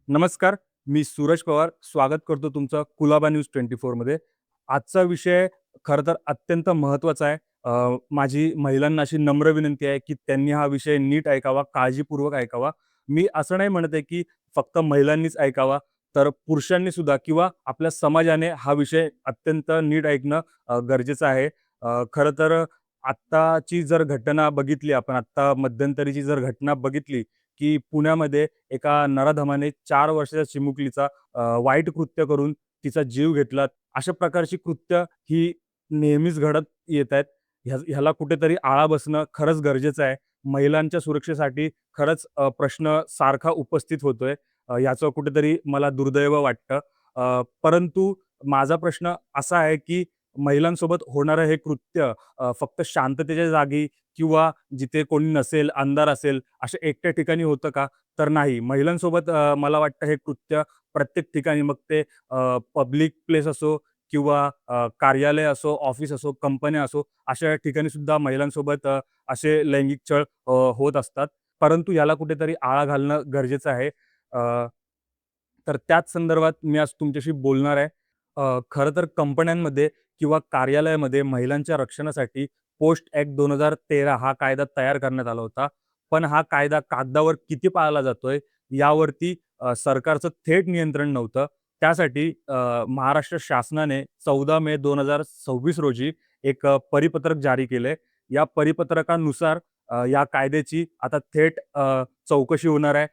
नमस्कार, मी सूरज पवार. स्वागत करतो तुमचं कुलाबा न्यूज 24 मध्ये. आजचा विषय खरं तर अत्यंत महत्त्वाचा आहे. माझी महिलांना अशी नम्र विनंती आहे, की त्यांनी हा विषय नीट ऐकावा, काळजीपूर्वक ऐकावा. मी असं नाही म्हणत आहे, की फक्त महिलांनीच ऐकावा, तर पुरुषांनी सुद्धा किंवा आपल्या समाजाने हा विषय अत्यंत नीट ऐकणं गरजेचं आहे. खरं तर आत्ताची जर घटना बघितली आपण, आत्ता मध्यंतरीची जर घटना बघितली, की पुण्यामध्ये एका नराधमाने 4 वर्षाच्या चिमुकलीचा वाईट कृत्य करून तिचा जीव घेतला. अशा प्रकारची कृत्य ही नेहमीच घडत येत आहेत. ह्याला कुठेतरी आळा बसणं खरंच गरजेचं आहे. महिलांच्या सुरक्षेसाठी खरंच प्रश्न सारखा उपस्थित होतोय. याचं कुठेतरी मला दुर्दैव वाटतं. परंतु माझा प्रश्न असा आहे, की महिलांसोबत होणारं हे कृत्य फक्त शांततेच्या जागी किंवा जिथे कोणी नसेल, अंधार असेल, अशा एकट्या ठिकाणी होतं का? तर नाही. महिलांसोबत मला वाटतं हे कृत्य प्रत्येक ठिकाणी मग ते पब्लिक प्लेस असो किंवा कार्यालय असो, ऑफिस असो, कंपन्या असो, अशा ठिकाणी सुद्धा महिलांसोबत असे लैंगिक छळ होत असतात. परंतु याला कुठेतरी आळा घालणं गरजेचं आहे. अ, तर त्याच संदर्भात मी आज तुमच्याशी बोलणार आहे. खरं तर कंपन्यांमध्ये किंवा कार्यालयामध्ये महिलांच्या रक्षणासाठी पोस्ट ॲक्ट 2013 हा कायदा तयार करण्यात आला होता. पण हा कायदा कागदावर किती पाळला जातोय यावरती सरकारचं थेट नियंत्रण नव्हतं. त्यासाठी महाराष्ट्र शासनाने 14 मे 2026 रोजी एक परिपत्रक जारी केलंय. या परिपत्रकानुसार या कायद्याची आता थेट चौकशी होणार आहे.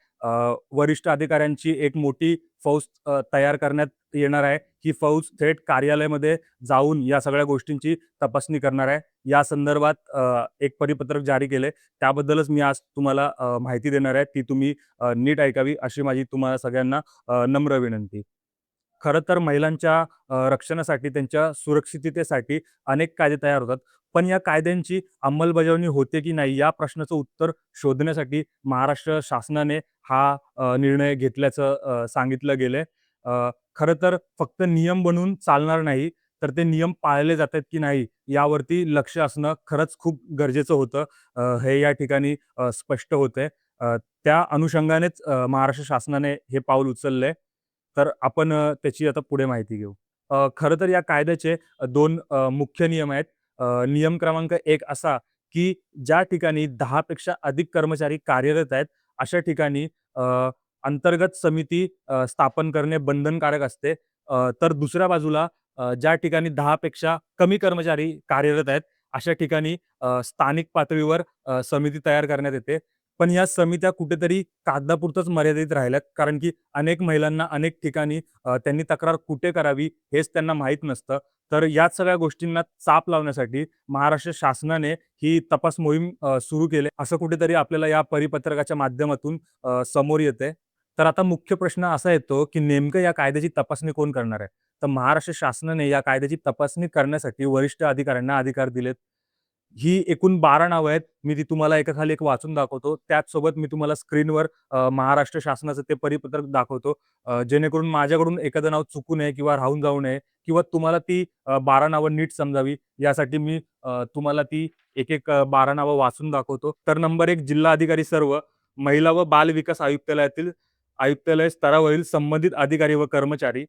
वरिष्ठ अधिकाऱ्यांची एक मोठी फौज तयार करण्यात येणार आहे. ही फौज थेट कार्यालयामध्ये जाऊन या सगळ्या गोष्टींची तपासणी करणार आहे. या संदर्भात एक परिपत्रक जारी केलंय. त्याबद्दलच मी आज तुम्हाला माहिती देणार आहे. ती तुम्ही नीट ऐकावी अशी माझी तुम्हाला सगळ्यांना नम्र विनंती. खरं तर महिलांच्या रक्षणासाठी, त्यांच्या सुरक्षिततेसाठी अनेक कायदे तयार होतात. पण या कायद्यांची अंमलबजावणी होते की नाही या प्रश्नाचं उत्तर शोधण्यासाठी महाराष्ट्र शासनाने हा निर्णय घेतल्याचं सांगितलं गेलंय. खरं तर फक्त नियम बनवून चालणार नाही, तर ते नियम पाळले जातात की नाही यावरती लक्ष असणं खरंच खूप गरजेचं होतं. हे या ठिकाणी स्पष्ट होतंय. त्या अनुषंगानेच महाराष्ट्र शासनाने हे पाऊल उचललंय. तर आपण त्याची आता पुढे माहिती घेऊ. खरं तर या कायद्याचे 2 मुख्य नियम आहेत. नियम क्रमांक 1 असा, की ज्या ठिकाणी 10 पेक्षा अधिक कर्मचारी कार्यरत आहेत, अशा ठिकाणी अंतर्गत समिती स्थापन करणे बंधनकारक असते. तर दुसऱ्या बाजूला ज्या ठिकाणी 10 पेक्षा कमी कर्मचारी कार्यरत आहेत, अशा ठिकाणी स्थानिक पातळीवर समिती तयार करण्यात येते. पण या समित्या कुठेतरी कागदापुरतच मर्यादित राहिल्यात. कारण की अनेक महिलांना अनेक ठिकाणी त्यांनी तक्रार कुठे करावी हेच त्यांना माहीत नसतं. तर याच सगळ्या गोष्टींना चाप लावण्यासाठी महाराष्ट्र शासनाने ही तपास मोहीम सुरू केली. असं कुठेतरी आपल्याला या परिपत्रकाच्या माध्यमातून समोर येतंय. तर आता मुख्य प्रश्न असा येतो, की नेमकं या कायद्याची तपासणी कोण करणार आहे? तर महाराष्ट्र शासनाने या कायद्याची तपासणी करण्यासाठी वरिष्ठ अधिकाऱ्यांना अधिकार दिलेत. ही एकूण 12 नावं आहेत. मी ती तुम्हाला एकाखाली एक वाचून दाखवतो. त्याचसोबत मी तुम्हाला स्क्रीनवर महाराष्ट्र शासनाचं ते परिपत्रक दाखवतो. जेणेकरून माझ्याकडून एखादं नाव चुकू नये किंवा राहून जाऊ नये किंवा तुम्हाला ती 12 नावं नीट समजावी यासाठी मी तुम्हाला ती एक-एक 12 नावं वाचून दाखवतो. तर नंबर 1 जिल्हाधिकारी सर्व, महिला व बाल विकास आयुक्तालयातील आयुक्तालय स्तरावरील संबंधित अधिकारी व कर्मचारी,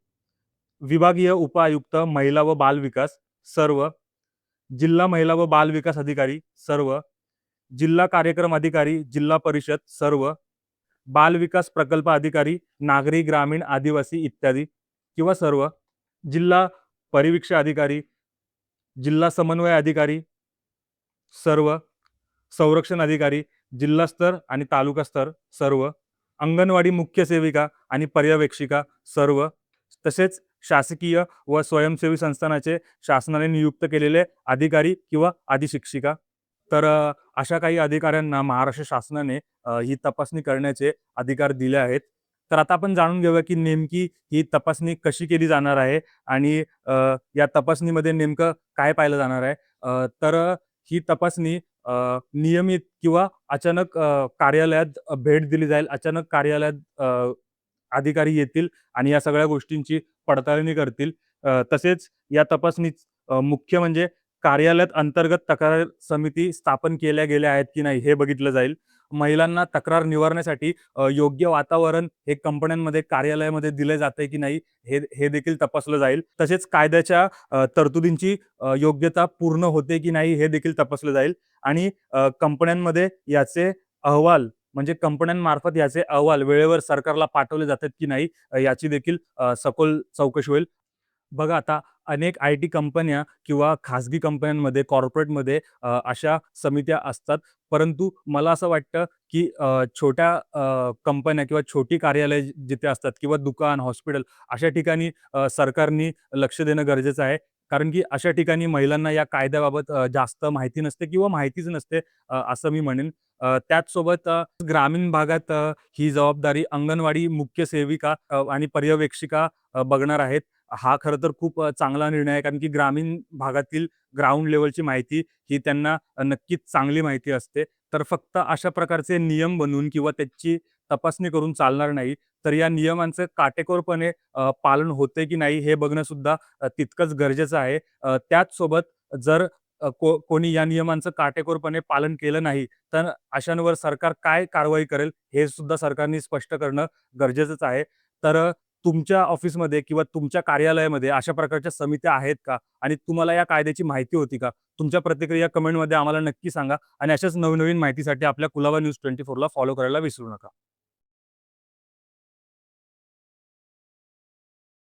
विभागीय उपआयुक्त महिला व बाल विकास सर्व, जिल्हा महिला व बाल विकास अधिकारी सर्व, जिल्हा कार्यक्रम अधिकारी, जिल्हा परिषद सर्व, बाल विकास प्रकल्प अधिकारी, नागरी, ग्रामीण, आदिवासी इत्यादी किंवा सर्व, जिल्हा परिवीक्षा अधिकारी, जिल्हा समन्वय अधिकारी सर्व, संरक्षण अधिकारी, जिल्हा स्तर आणि तालुका स्तर सर्व, अंगणवाडी मुख्य सेविका आणि पर्यवेक्षिका सर्व, तसेच शासकीय व स्वयंसेवी संस्थानाचे शासनाने नियुक्त केलेले अधिकारी किंवा अधिशिक्षिका. तर अशा काही अधिकाऱ्यांना महाराष्ट्र शासनाने ही तपासणी करण्याचे अधिकार दिले आहेत. तर आता आपण जाणून घेऊया, की नेमकी ही तपासणी कशी केली जाणार आहे आणि या तपासणीमध्ये नेमकं काय पाहिलं जाणार आहे. तर ही तपासणी नियमित किंवा अचानक कार्यालयात भेट दिली जाईल. अचानक कार्यालयात अधिकारी येतील आणि या सगळ्या गोष्टींची पडताळणी करतील. तसेच या तपासणीत मुख्य म्हणजे कार्यालयात अंतर्गत तक्रार समिती स्थापन केल्या गेल्या आहेत की नाही हे बघितलं जाईल. महिलांना तक्रार निवारण्यासाठी योग्य वातावरण हे कंपन्यांमध्ये, कार्यालयामध्ये दिलं जातंय की नाही, हे हे देखील तपासलं जाईल. तसेच कायद्याच्या तरतुदींची योग्यता पूर्ण होते की नाही, हे देखील तपासलं जाईल. आणि कंपन्यांमध्ये याचे अहवाल, म्हणजे कंपन्यांमार्फत याचे अहवाल वेळेवर सरकारला पाठवले जातात की नाही, याची देखील सखोल चौकशी होईल. बघा आता अनेक आय-टी कंपन्या किंवा खाजगी कंपन्यांमध्ये, कॉर्पोरेटमध्ये अशा समित्या असतात. परंतु मला असं वाटतं, की छोट्या कंपन्या किंवा छोटी कार्यालय जिथे असतात किंवा दुकान, हॉस्पिटल अशा ठिकाणी सरकारनी लक्ष देणं गरजेचं आहे. कारण की अशा ठिकाणी महिलांना या कायद्याबाबत जास्त माहिती नसते किंवा माहितीच नसते, असं मी म्हणेन. त्याचसोबत ग्रामीण भागात ही जबाबदारी अंगणवाडी मुख्य सेविका आणि पर्यवेक्षिका बघणार आहेत. हा खरं तर खूप चांगला निर्णय आहे. कारण की ग्रामीण भागातील ग्राउंड लेव्हलची माहिती ही त्यांना नक्कीच चांगली माहिती असते. तर फक्त अशा प्रकारचे नियम बनवून किंवा त्याची तपासणी करून चालणार नाही. तर या नियमांचं काटेकोरपणे पालन होते की नाही हे बघणं सुद्धा तितकंच गरजेचं आहे. त्याच सोबत जर कोणी या नियमांचं काटेकोरपणे पालन केलं नाही, तर अशांवर सरकार काय कारवाई करेल हे सुद्धा सरकारने स्पष्ट करणं गरजेचंच आहे. तर तुमच्या ऑफिसमध्ये किंवा तुमच्या कार्यालयामध्ये अशा प्रकारच्या समित्या आहेत का? आणि तुम्हाला या कायद्याची माहिती होती का? तुमच्या प्रतिक्रिया कमेंटमध्ये आम्हाला नक्की सांगा आणि अशाच नवनवीन माहितीसाठी आपल्या कुलाबा न्यूज 24 ला फॉलो करायला विसरू नका.